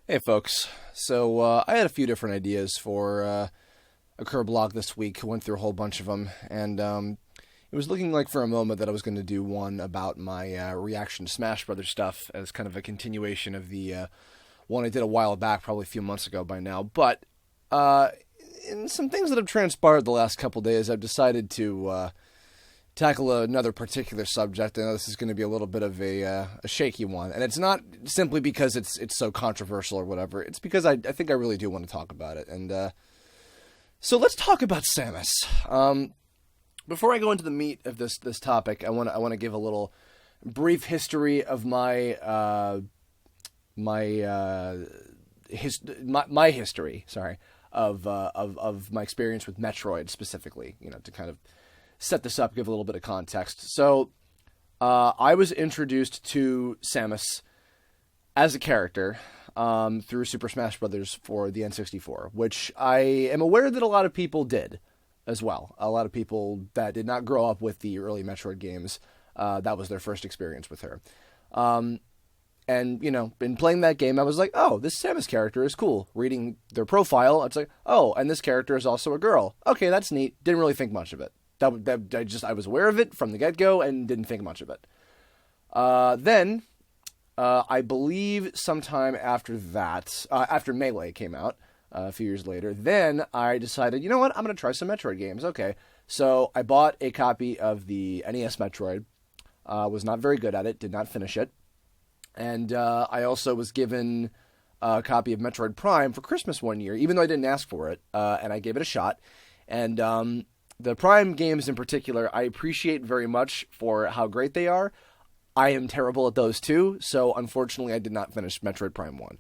Hey folks, so I had a few different ideas for a Kirblog this week. Went through a whole bunch of them, and it was looking like for a moment that I was going to do one about my reaction to Smash Brothers stuff as kind of a continuation of the one I did a while back, probably a few months ago by now. But in some things that have transpired the last couple days, I've decided to tackle another particular subject. I know this is going to be a little bit of a shaky one, and it's not simply because it's so controversial or whatever. It's because I think I really do want to talk about it. And so let's talk about Samus. Before I go into the meat of this topic, I want to give a little brief history of my history. Sorry, of my experience with Metroid specifically. To kind of set this up, give a little bit of context. So, I was introduced to Samus as a character through Super Smash Brothers for the N64, which I am aware that a lot of people did as well. A lot of people that did not grow up with the early Metroid games, that was their first experience with her. And, in playing that game, I was like, oh, this Samus character is cool. Reading their profile, it's like, oh, and this character is also a girl. Okay, that's neat. Didn't really think much of it. I was aware of it from the get-go and didn't think much of it. Then, I believe sometime after that, after Melee came out, a few years later, then I decided, you know what, I'm going to try some Metroid games. Okay, so I bought a copy of the NES Metroid, was not very good at it, did not finish it, and I also was given a copy of Metroid Prime for Christmas one year, even though I didn't ask for it, and I gave it a shot, and the Prime games in particular, I appreciate very much for how great they are. I am terrible at those too, so unfortunately I did not finish Metroid Prime 1.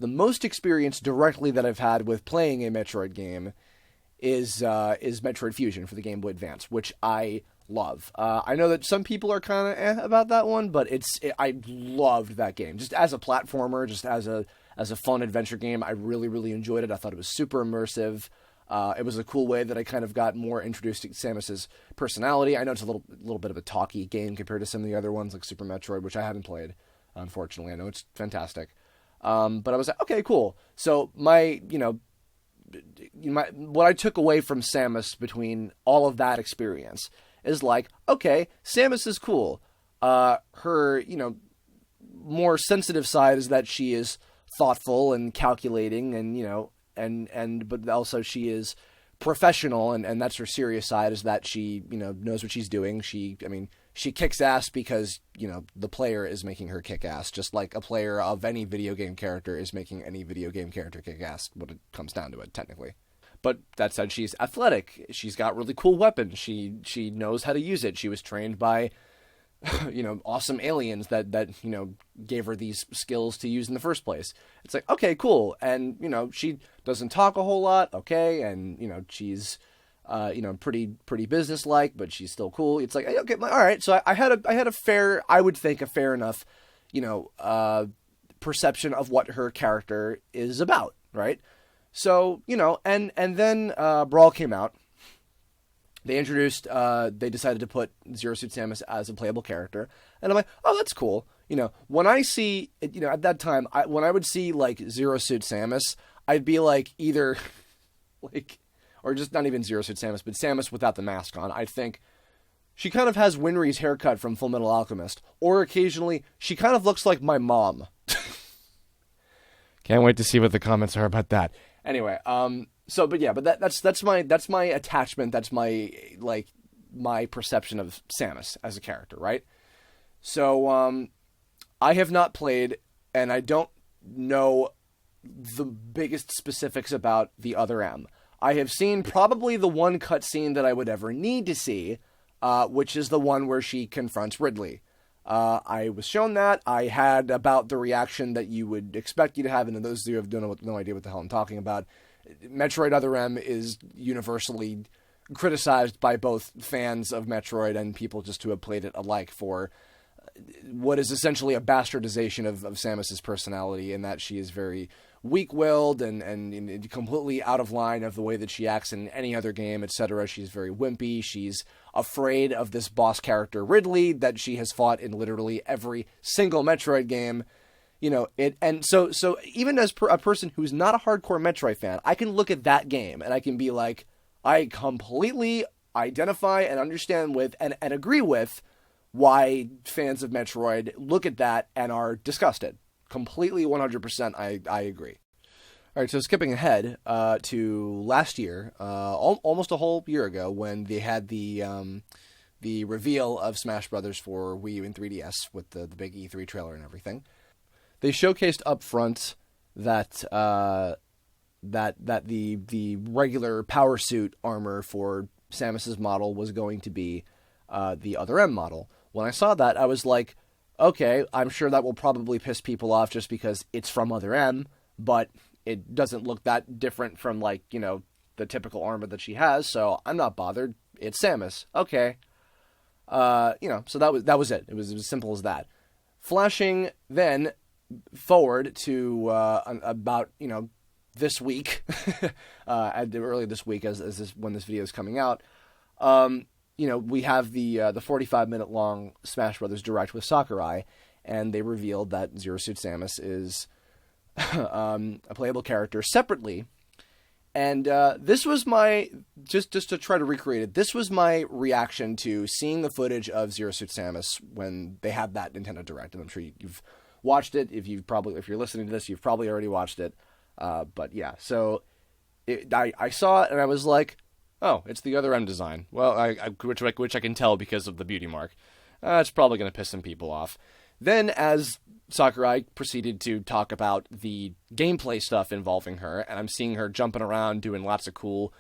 The most experience directly that I've had with playing a Metroid game is Metroid Fusion for the Game Boy Advance, which I love. I know that some people are kind of about that one, but I loved that game. Just as a platformer, just as a fun adventure game, I really, really enjoyed it. I thought it was super immersive. It was a cool way that I kind of got more introduced to Samus's personality. I know it's a little bit of a talky game compared to some of the other ones like Super Metroid, which I haven't played, unfortunately. I know it's fantastic. But I was like, okay, cool. So what I took away from Samus between all of that experience is like, okay, Samus is cool. Her, more sensitive side is that she is thoughtful and calculating and but also she is professional, and that's her serious side, is that she, knows what she's doing. She kicks ass because, the player is making her kick ass, just like a player of any video game character is making any video game character kick ass, when it comes down to it, technically. But that said, she's athletic. She's got really cool weapons. She knows how to use it. She was trained by awesome aliens that gave her these skills to use in the first place. It's like, okay, cool. And, she doesn't talk a whole lot. Okay. And, she's, pretty businesslike, but she's still cool. It's like, okay, all right. So I had a fair, I would think a fair enough, perception of what her character is about. Right. So, and then, Brawl came out. They decided to put Zero Suit Samus as a playable character. And I'm like, oh, that's cool. When I see, at that time, when I would see, like, Zero Suit Samus, I'd be like, either, like, or just not even Zero Suit Samus, but Samus without the mask on. I'd think, she kind of has Winry's haircut from Fullmetal Alchemist. Or occasionally, she kind of looks like my mom. Can't wait to see what the comments are about that. Anyway, but that's my attachment. That's my perception of Samus as a character, right? So, I have not played, and I don't know the biggest specifics about the Other M. I have seen probably the one cutscene that I would ever need to see, which is the one where she confronts Ridley. I was shown that. I had about the reaction that you would expect you to have, and those of you who have no idea what the hell I'm talking about, Metroid Other M is universally criticized by both fans of Metroid and people just who have played it alike for what is essentially a bastardization of Samus's personality, in that she is very weak-willed and completely out of line of the way that she acts in any other game, etc. She's very wimpy. She's afraid of this boss character, Ridley, that she has fought in literally every single Metroid game. and so even as a person who's not a hardcore Metroid fan, I can look at that game and I can be like, I completely identify and understand with and agree with why fans of Metroid look at that and are disgusted. Completely 100% I agree. All right, so skipping ahead to last year, almost a whole year ago, when they had the reveal of Smash Brothers for Wii U and 3DS with the big E3 trailer and everything. They showcased up front that the regular power suit armor for Samus's model was going to be the Other M model. When I saw that, I was like, okay, I'm sure that will probably piss people off just because it's from Other M, but it doesn't look that different from, like, the typical armor that she has, so I'm not bothered. It's Samus. Okay. So that was it. It was as simple as that. Flashing then forward to about this week, early this week when this video is coming out. We have the 45-minute long Smash Brothers Direct with Sakurai, and they revealed that Zero Suit Samus is a playable character separately. And this was my, just to try to recreate it, this was my reaction to seeing the footage of Zero Suit Samus when they had that Nintendo Direct. And I'm sure you've watched it. If you're listening to this, you've probably already watched it. But yeah, so I saw it and I was like, oh, it's the Other M design. Well, which I can tell because of the beauty mark. It's probably going to piss some people off. Then, as Sakurai proceeded to talk about the gameplay stuff involving her, and I'm seeing her jumping around, doing lots of cool,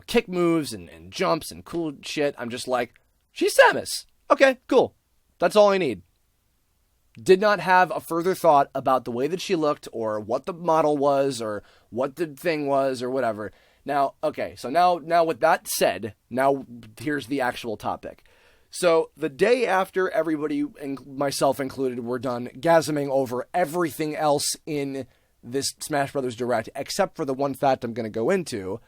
kick moves and jumps and cool shit, I'm just like, she's Samus. Okay, cool. That's all I need. Did not have a further thought about the way that she looked, or what the model was, or what the thing was, or whatever. Now, okay, so now with that said, now here's the actual topic. So the day after everybody, myself included, were done gasming over everything else in this Smash Brothers Direct, except for the one fact I'm going to go into,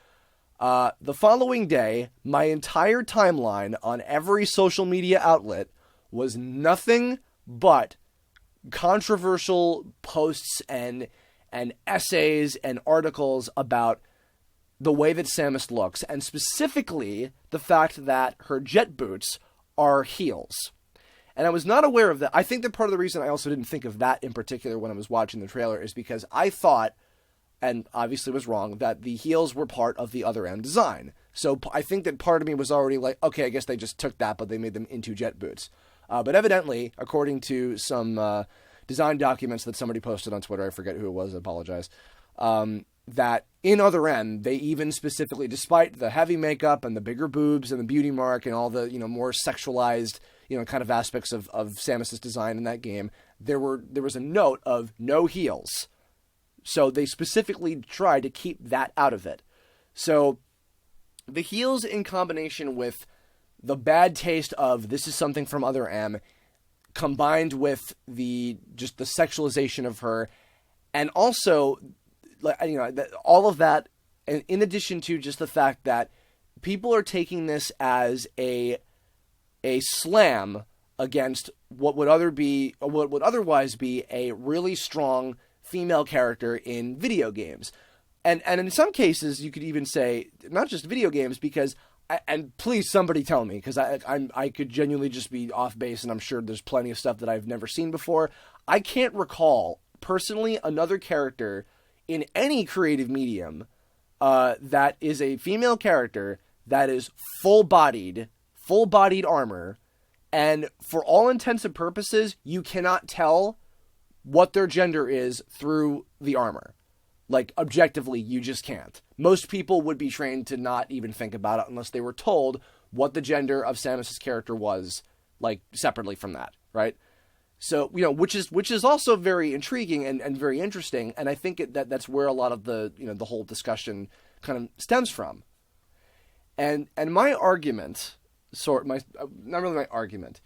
the following day, my entire timeline on every social media outlet was nothing but controversial posts and essays and articles about the way that Samus looks, and specifically the fact that her jet boots are heels. And I was not aware of that. I think that part of the reason I also didn't think of that in particular when I was watching the trailer is because I thought, and obviously was wrong, that the heels were part of the Other M design. So I think that part of me was already like, okay, I guess they just took that, but they made them into jet boots. But evidently, according to some design documents that somebody posted on Twitter, I forget who it was, I apologize, that in Other M, they even specifically, despite the heavy makeup and the bigger boobs and the beauty mark and all the, more sexualized, kind of aspects of Samus's design in that game, there was a note of no heels. So they specifically tried to keep that out of it. So the heels in combination with the bad taste of this is something from Other M, combined with the sexualization of her, and also, all of that, and in addition to just the fact that people are taking this as a slam against what would otherwise be a really strong female character in video games. And in some cases, you could even say, not just video games, because, and please somebody tell me, because I could genuinely just be off base, and I'm sure there's plenty of stuff that I've never seen before. I can't recall, personally, another character in any creative medium that is a female character that is full-bodied armor, and for all intents and purposes, you cannot tell what their gender is through the armor. Like, objectively, you just can't. Most people would be trained to not even think about it unless they were told what the gender of Samus's character was, like, separately from that, right? So, which is also very intriguing and very interesting, and I think that's where a lot of the, the whole discussion kind of stems from. And my argument, not really my argument,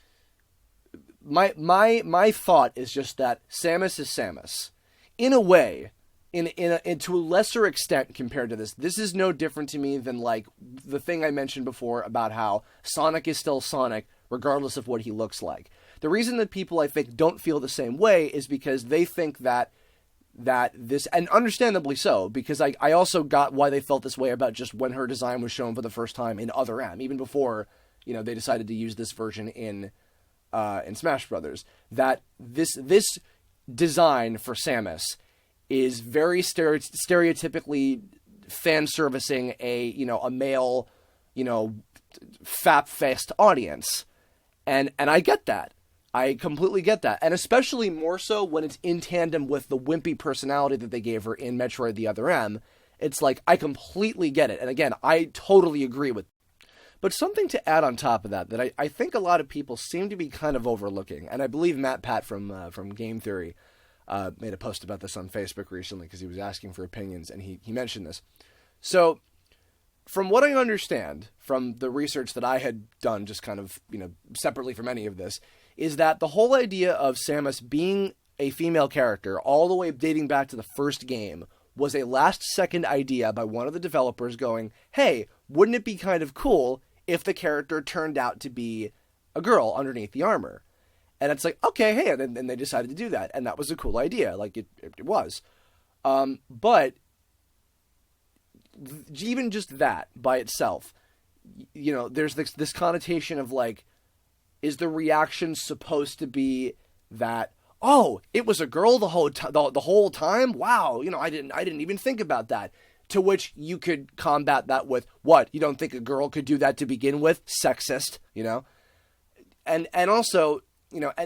my thought is just that Samus is Samus. In a way, to a lesser extent compared to this. This is no different to me than, like, the thing I mentioned before about how Sonic is still Sonic regardless of what he looks like. The reason that people, I think, don't feel the same way is because they think that this, and understandably so, because I also got why they felt this way about just when her design was shown for the first time in Other M, even before, they decided to use this version in Smash Brothers, that this design for Samus is very stereotypically fan servicing a male, fap-faced audience. And I get that. I completely get that. And especially more so when it's in tandem with the wimpy personality that they gave her in Metroid the Other M. It's like, I completely get it. And again, I totally agree with. But something to add on top of that I think a lot of people seem to be kind of overlooking. And I believe Matt Pat from Game Theory made a post about this on Facebook recently because he was asking for opinions, and he mentioned this. So, from what I understand from the research that I had done, just kind of, separately from any of this, is that the whole idea of Samus being a female character, all the way dating back to the first game, was a last-second idea by one of the developers going, hey, wouldn't it be kind of cool if the character turned out to be a girl underneath the armor? And it's like, okay, hey, and they decided to do that, and that was a cool idea, like it was. But even just that by itself, there's this connotation of like, is the reaction supposed to be that, oh, it was a girl the whole time? Wow, I didn't even think about that. To which you could combat that with, what? You don't think a girl could do that to begin with? Sexist, And also,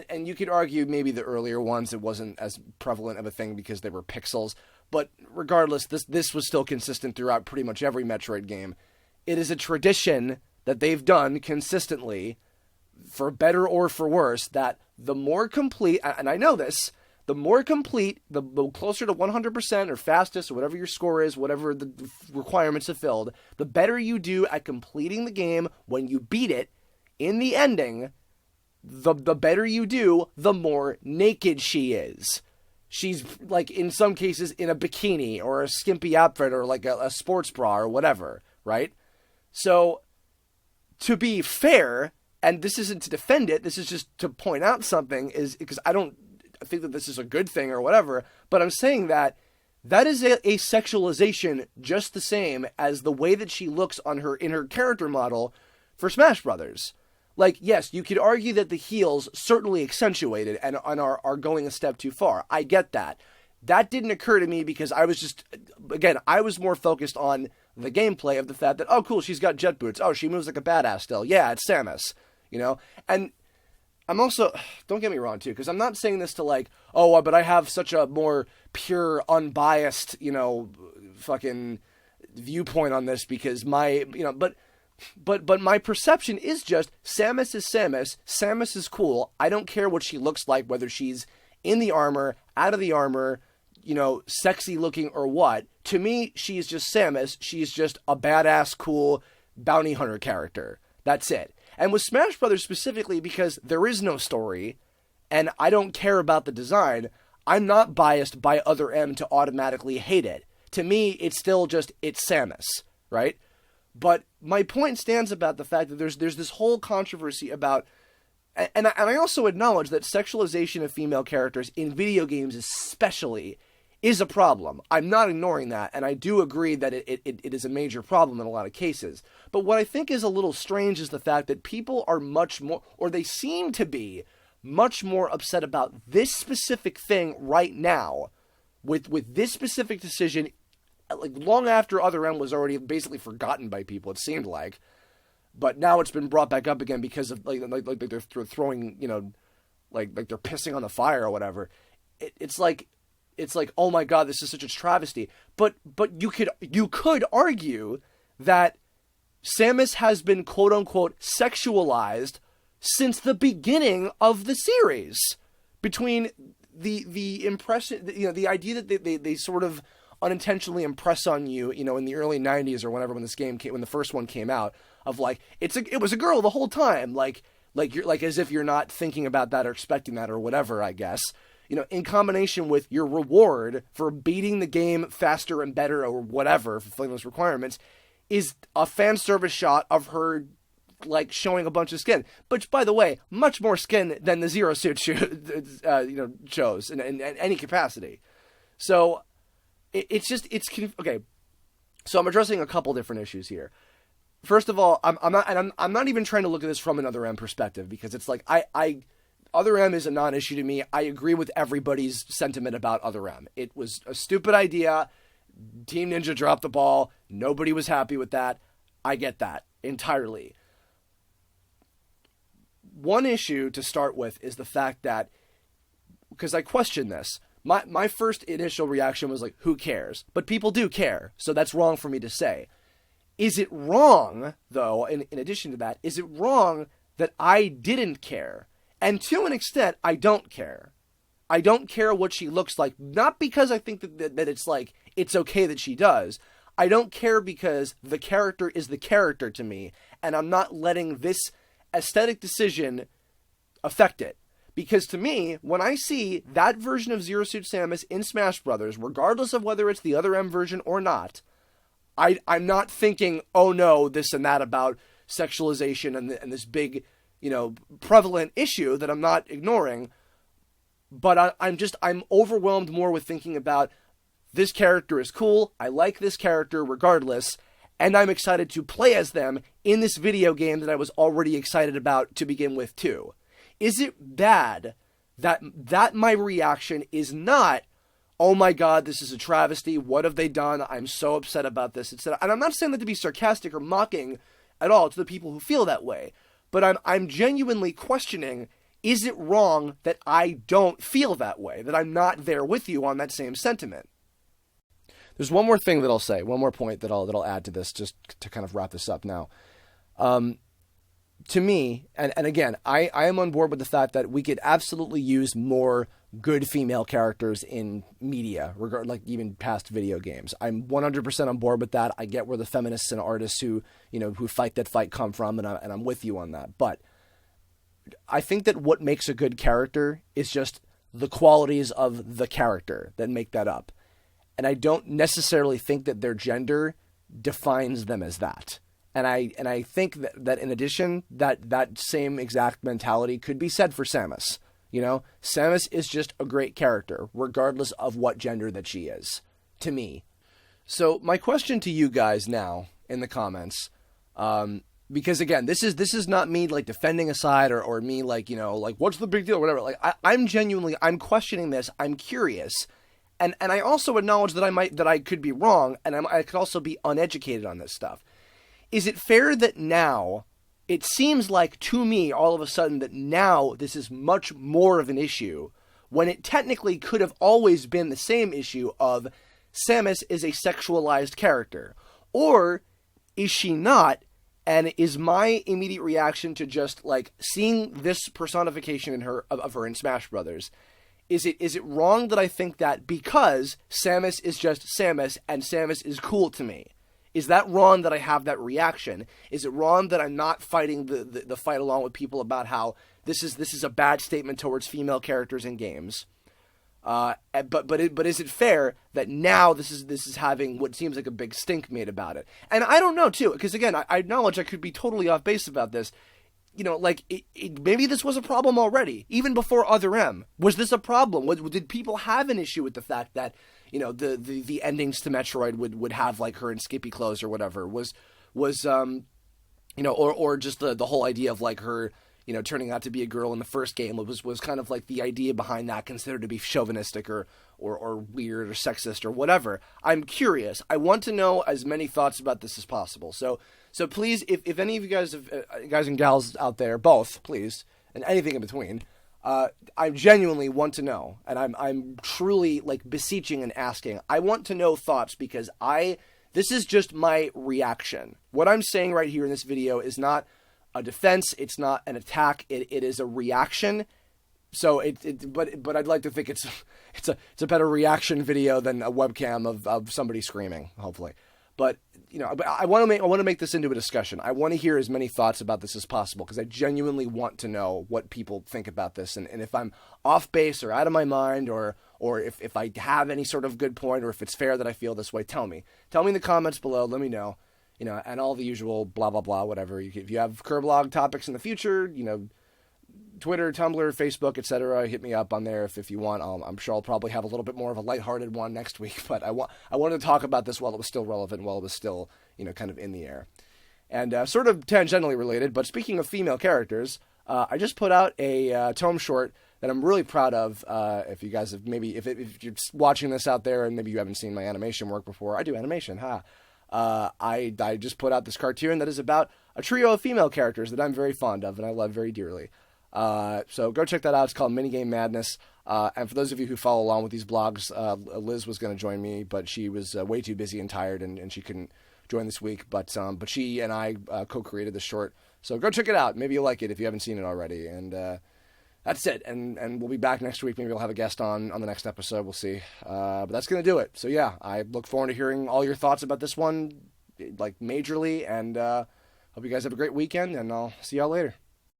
and you could argue maybe the earlier ones, it wasn't as prevalent of a thing because they were pixels. But regardless, this was still consistent throughout pretty much every Metroid game. It is a tradition that they've done consistently, for better or for worse, that the more complete, and I know this, the more complete, the closer to 100% or fastest or whatever your score is, whatever the requirements are filled, the better you do at completing the game when you beat it in the ending, the better you do, the more naked she is. She's, like, in some cases in a bikini or a skimpy outfit or like a sports bra or whatever, right? So, to be fair, and this isn't to defend it, this is just to point out something, is because I don't think that this is a good thing or whatever, but I'm saying that is a sexualization just the same as the way that she looks in her character model for Smash Brothers. Like, yes, you could argue that the heels certainly accentuated and are going a step too far. I get that. That didn't occur to me because I was more focused on the gameplay of the fact that, oh, cool, she's got jet boots. Oh, she moves like a badass still. Yeah, it's Samus, And I'm also, don't get me wrong, too, because I'm not saying this to like, oh, but I have such a more pure, unbiased, fucking viewpoint on this because But my perception is just, Samus is Samus. Samus is cool. I don't care what she looks like, whether she's in the armor, out of the armor, sexy looking or what. To me, she's just Samus. She's just a badass, cool bounty hunter character. That's it. And with Smash Brothers specifically, because there is no story, and I don't care about the design, I'm not biased by Other M to automatically hate it. To me, it's still just, it's Samus, right? But my point stands about the fact that there's this whole controversy about, and I also acknowledge that sexualization of female characters in video games especially is a problem. I'm not ignoring that, and I do agree that it is a major problem in a lot of cases. But what I think is a little strange is the fact that people are much more, or they seem to be, much more upset about this specific thing right now, with this specific decision, like long after Other M was already basically forgotten by people, it seemed like. But now it's been brought back up again because of like they're throwing, like they're pissing on the fire or whatever. It's like, oh my god, this is such a travesty. But you could argue that Samus has been quote unquote sexualized since the beginning of the series. Between the impression, the idea that they sort of unintentionally impress on you, in the early 90s or whenever when the first one came out, of like, it was a girl the whole time, like you're like, as if you're not thinking about that or expecting that or whatever, I guess, in combination with your reward for beating the game faster and better or whatever, fulfilling those requirements, is a fan service shot of her like showing a bunch of skin. But by the way, much more skin than the Zero Suit shows in any capacity. So it's okay. So I'm addressing a couple different issues here. First of all, I'm not even trying to look at this from an Other M perspective, because it's like Other M is a non-issue to me. I agree with everybody's sentiment about Other M. It was a stupid idea. Team Ninja dropped the ball. Nobody was happy with that. I get that entirely. One issue to start with is the fact that, because I question this, my first initial reaction was like, who cares? But people do care, so that's wrong for me to say. Is it wrong, though, in addition to that, is it wrong that I didn't care? And to an extent, I don't care. I don't care what she looks like, not because I think that it's like, it's okay that she does. I don't care because the character is the character to me, and I'm not letting this aesthetic decision affect it. Because to me, when I see that version of Zero Suit Samus in Smash Brothers, regardless of whether it's the Other M version or not, I'm not thinking, oh no, this and that about sexualization and this big, prevalent issue that I'm not ignoring. But I'm overwhelmed more with thinking about, this character is cool, I like this character regardless, and I'm excited to play as them in this video game that I was already excited about to begin with too. Is it bad that my reaction is not, oh my god, this is a travesty, what have they done, I'm so upset about this, etc. And I'm not saying that to be sarcastic or mocking at all to the people who feel that way, but I'm genuinely questioning, is it wrong that I don't feel that way, that I'm not there with you on that same sentiment? There's one more thing that I'll say, one more point that I'll add to this, just to kind of wrap this up now. To me, and again, I am on board with the fact that we could absolutely use more good female characters in media, like even past video games. I'm 100% on board with that. I get where the feminists and artists who fight that fight come from, and I'm with you on that. But I think that what makes a good character is just the qualities of the character that make that up. And I don't necessarily think that their gender defines them as that. And I think that in addition, that same exact mentality could be said for Samus. Samus is just a great character, regardless of what gender that she is, to me. So my question to you guys now in the comments, because again, this is not me like defending a side or me like, like what's the big deal or whatever. Like I'm questioning this. I'm curious. And I also acknowledge that I could be wrong, and I could also be uneducated on this stuff. Is it fair that now, it seems like to me all of a sudden that now this is much more of an issue, when it technically could have always been the same issue of Samus is a sexualized character? Or is she not? And is my immediate reaction to just like seeing this personification of her in Smash Brothers, is it wrong that I think that because Samus is just Samus and Samus is cool to me? Is that wrong that I have that reaction? Is it wrong that I'm not fighting the fight along with people about how this is a bad statement towards female characters in games? But is it fair that now this is having what seems like a big stink made about it? And I don't know too, because again, I acknowledge I could be totally off base about this. Maybe this was a problem already, even before Other M. Was this a problem? Did people have an issue with the fact that, the endings to Metroid would have like her in skippy clothes or whatever? Or just the whole idea of like her, turning out to be a girl in the first game was kind of like the idea behind that considered to be chauvinistic or weird or sexist or whatever. I'm curious. I want to know as many thoughts about this as possible. So please, if any of you guys and gals out there, both, please, and anything in between, I genuinely want to know, and I'm truly like beseeching and asking. I want to know thoughts because this is just my reaction. What I'm saying right here in this video is not a defense. It's not an attack. It is a reaction. So but I'd like to think it's a better reaction video than a webcam of somebody screaming, hopefully. But I want to make this into a discussion. I want to hear as many thoughts about this as possible because I genuinely want to know what people think about this, and if I'm off base or out of my mind, or if I have any sort of good point, or if it's fair that I feel this way, tell me in the comments below. Let me know. and all the usual blah, blah, blah, whatever. If you have Kirblog topics in the future, Twitter, Tumblr, Facebook, etc., hit me up on there if you want. I'm sure I'll probably have a little bit more of a lighthearted one next week, but I wanted to talk about this while it was still relevant, while it was still, kind of in the air. And sort of tangentially related, but speaking of female characters, I just put out a tome short that I'm really proud of. If you guys have if you're watching this out there and maybe you haven't seen my animation work before, I do animation, I just put out this cartoon that is about a trio of female characters that I'm very fond of and I love very dearly. So go check that out. It's called Minigame Madness. And for those of you who follow along with these blogs, Liz was going to join me, but she was way too busy and tired, and she couldn't join this week. But she and I co-created the short. So go check it out. Maybe you'll like it if you haven't seen it already. And that's it. And we'll be back next week. Maybe we'll have a guest on the next episode. We'll see. But that's going to do it. So yeah, I look forward to hearing all your thoughts about this one, like majorly. And hope you guys have a great weekend, and I'll see y'all later.